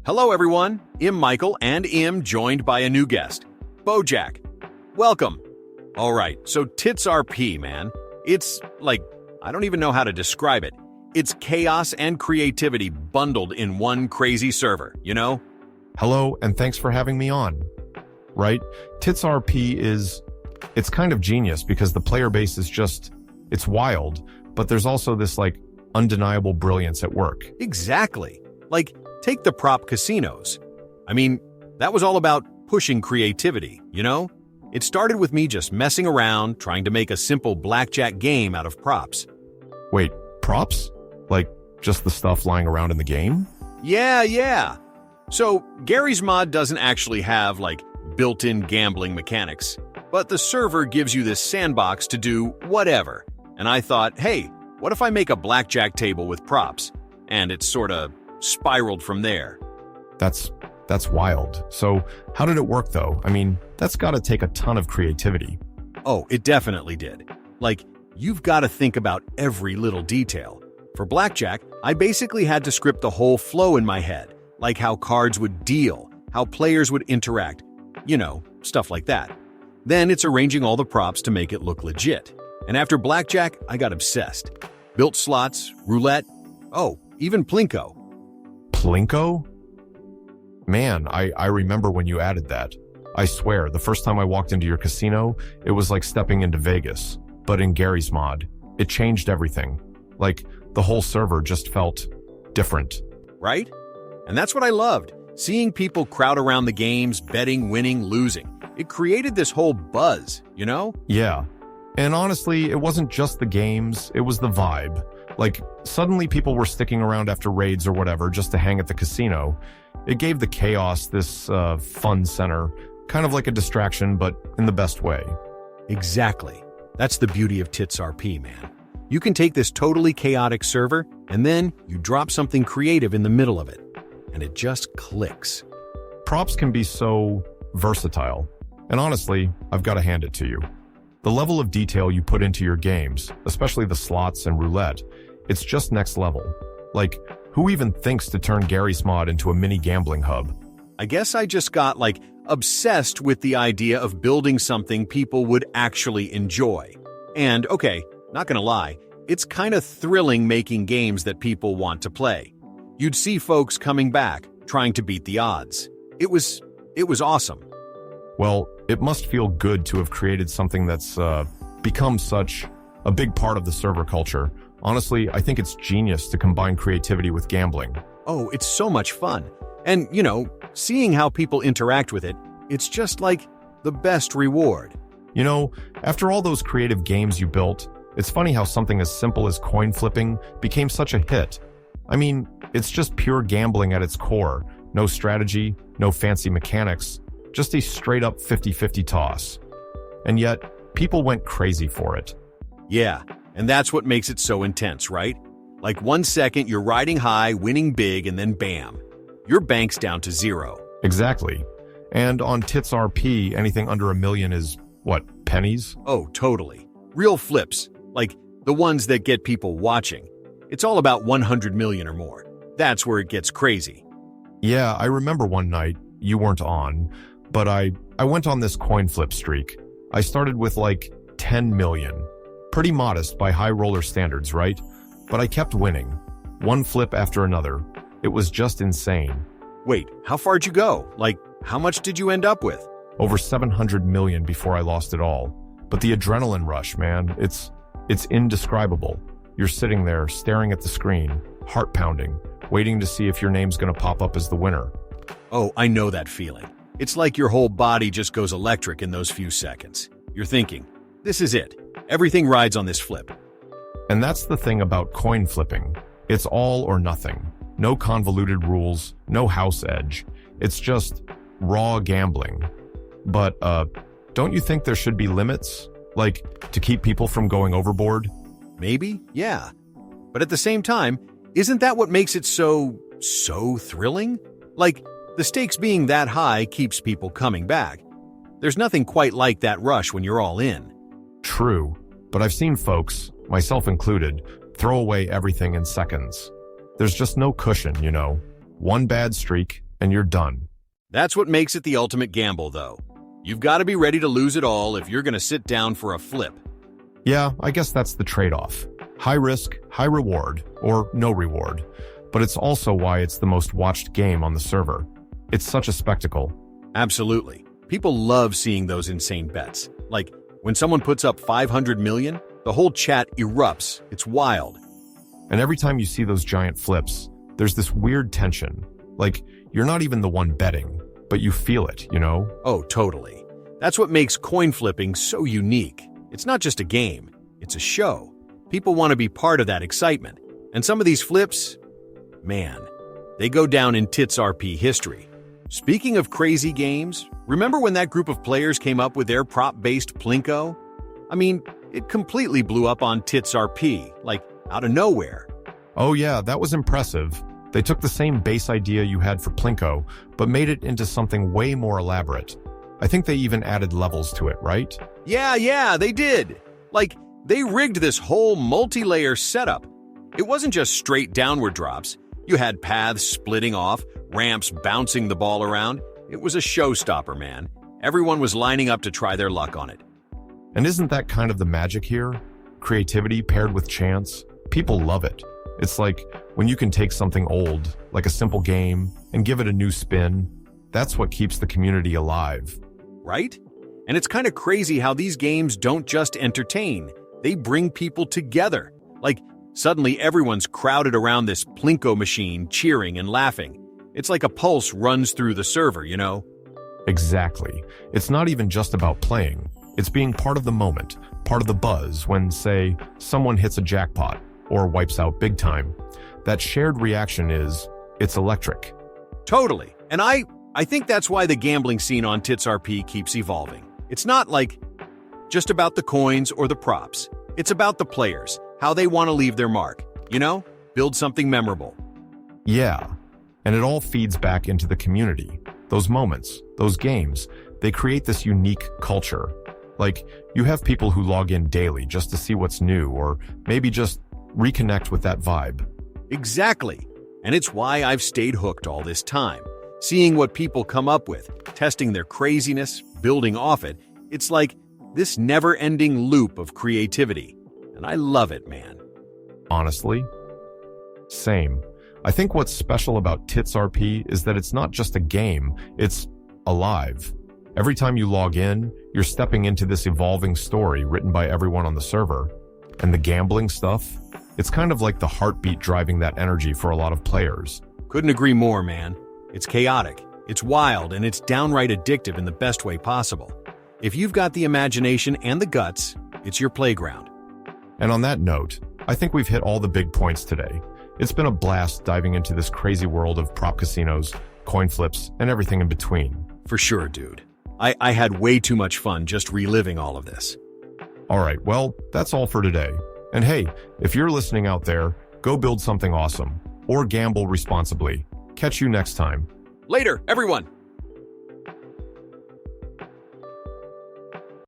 Hello everyone, I'm Michael and I'm joined by a new guest, BoJack. Welcome. Alright, so TitsRP, man. It's like, I don't even know how to describe it. It's chaos and creativity bundled in one crazy server, you know? Hello, and thanks for having me on. Right? TitsRP it's kind of genius because the player base is it's wild, but there's also this undeniable brilliance at work. Exactly. Like, take the prop casinos. I mean, that was all about pushing creativity, you know? It started with me just messing around, trying to make a simple blackjack game out of props. Wait, props? Like, just the stuff lying around in the game? Yeah. So, Gary's mod doesn't actually have, built-in gambling mechanics, but the server gives you this sandbox to do whatever. And I thought, hey, what if I make a blackjack table with props? And it sorta spiraled from there. That's wild. So, how did it work, though? I mean, that's gotta take a ton of creativity. Oh, it definitely did. You've got to think about every little detail. For blackjack, I basically had to script the whole flow in my head, like how cards would deal, how players would interact, stuff like that. Then it's arranging all the props to make it look legit. And after blackjack, I got obsessed. Built slots, roulette, even Plinko. Plinko? Man, I remember when you added that. I swear, the first time I walked into your casino, it was like stepping into Vegas. But in Gary's mod, it changed everything. The whole server just felt different. Right? And that's what I loved. Seeing people crowd around the games, betting, winning, losing. It created this whole buzz, you know? Yeah. And honestly, it wasn't just the games, it was the vibe. Suddenly people were sticking around after raids or whatever just to hang at the casino. It gave the chaos this fun center, kind of like a distraction, but in the best way. Exactly. That's the beauty of TitsRP, man. You can take this totally chaotic server, and then you drop something creative in the middle of it, and it just clicks. Props can be so versatile, and honestly, I've got to hand it to you. The level of detail you put into your games, especially the slots and roulette, it's just next level. Who even thinks to turn Gary's mod into a mini gambling hub? I guess I just got, obsessed with the idea of building something people would actually enjoy. And, okay, not gonna lie, it's kind of thrilling making games that people want to play. You'd see folks coming back, trying to beat the odds. It was awesome. Well, it must feel good to have created something that's become such a big part of the server culture. Honestly, I think it's genius to combine creativity with gambling. Oh, it's so much fun. And, seeing how people interact with it, it's just the best reward. After all those creative games you built, it's funny how something as simple as coin flipping became such a hit. I mean, it's just pure gambling at its core. No strategy, no fancy mechanics, just a straight-up 50-50 toss. And yet, people went crazy for it. Yeah, and that's what makes it so intense, right? 1 second you're riding high, winning big, and then bam, your bank's down to zero. Exactly. And on TitsRP, anything under $1 million is, pennies? Oh, totally. Real flips, the ones that get people watching. It's all about 100 million or more. That's where it gets crazy. Yeah, I remember one night, you weren't on, but I went on this coin flip streak. I started with 10 million. Pretty modest by high roller standards, right? But I kept winning. One flip after another. It was just insane. Wait, how far'd you go? How much did you end up with? Over 700 million before I lost it all. But the adrenaline rush, man, it's indescribable. You're sitting there, staring at the screen, heart pounding, waiting to see if your name's gonna pop up as the winner. Oh, I know that feeling. It's like your whole body just goes electric in those few seconds. You're thinking, this is it. Everything rides on this flip. And that's the thing about coin flipping. It's all or nothing. No convoluted rules, no house edge. It's just raw gambling. But, don't you think there should be limits? To keep people from going overboard? Maybe, yeah. But at the same time, isn't that what makes it so thrilling? The stakes being that high keeps people coming back. There's nothing quite like that rush when you're all in. True, but I've seen folks, myself included, throw away everything in seconds. There's just no cushion, One bad streak, and you're done. That's what makes it the ultimate gamble, though. You've got to be ready to lose it all if you're going to sit down for a flip. Yeah, I guess that's the trade-off. High risk, high reward, or no reward. But it's also why it's the most watched game on the server. It's such a spectacle. Absolutely. People love seeing those insane bets. Like, when someone puts up 500 million, the whole chat erupts. It's wild. And every time you see those giant flips, there's this weird tension. Like, you're not even the one betting, but you feel it, you know? Oh, totally. That's what makes coin flipping so unique. It's not just a game, it's a show. People want to be part of that excitement. And some of these flips, man, they go down in TitsRP history. Speaking of crazy games, remember when that group of players came up with their prop-based Plinko? I mean, it completely blew up on TitsRP, like out of nowhere. Oh yeah, that was impressive. They took the same base idea you had for Plinko, but made it into something way more elaborate. I think they even added levels to it, right? Yeah, they did. Like, they rigged this whole multi-layer setup. It wasn't just straight downward drops. You had paths splitting off, ramps bouncing the ball around. It was a showstopper, man. Everyone was lining up to try their luck on it. And isn't that kind of the magic here? Creativity paired with chance? People love it. It's like when you can take something old, like a simple game, and give it a new spin. That's what keeps the community alive. Right? And it's kind of crazy how these games don't just entertain. They bring people together. Like, suddenly everyone's crowded around this Plinko machine, cheering and laughing. It's like a pulse runs through the server, you know? Exactly. It's not even just about playing. It's being part of the moment, part of the buzz when, say, someone hits a jackpot or wipes out big time. That shared reaction it's electric. Totally. And I think that's why the gambling scene on TitsRP keeps evolving. It's not like just about the coins or the props. It's about the players, how they want to leave their mark, you know? Build something memorable. Yeah. And it all feeds back into the community. Those moments, those games, they create this unique culture. Like, you have people who log in daily just to see what's new, or maybe just reconnect with that vibe. Exactly. And it's why I've stayed hooked all this time. Seeing what people come up with, testing their craziness, building off it, it's like this never-ending loop of creativity. And I love it, man. Honestly, same. I think what's special about TitsRP is that it's not just a game, it's alive. Every time you log in, you're stepping into this evolving story written by everyone on the server. And the gambling stuff, it's kind of like the heartbeat driving that energy for a lot of players. Couldn't agree more, man. It's chaotic, it's wild, and it's downright addictive in the best way possible. If you've got the imagination and the guts, it's your playground. And on that note, I think we've hit all the big points today. It's been a blast diving into this crazy world of prop casinos, coin flips, and everything in between. For sure, dude. I had way too much fun just reliving all of this. All right, well, that's all for today. And hey, if you're listening out there, go build something awesome or gamble responsibly. Catch you next time. Later, everyone!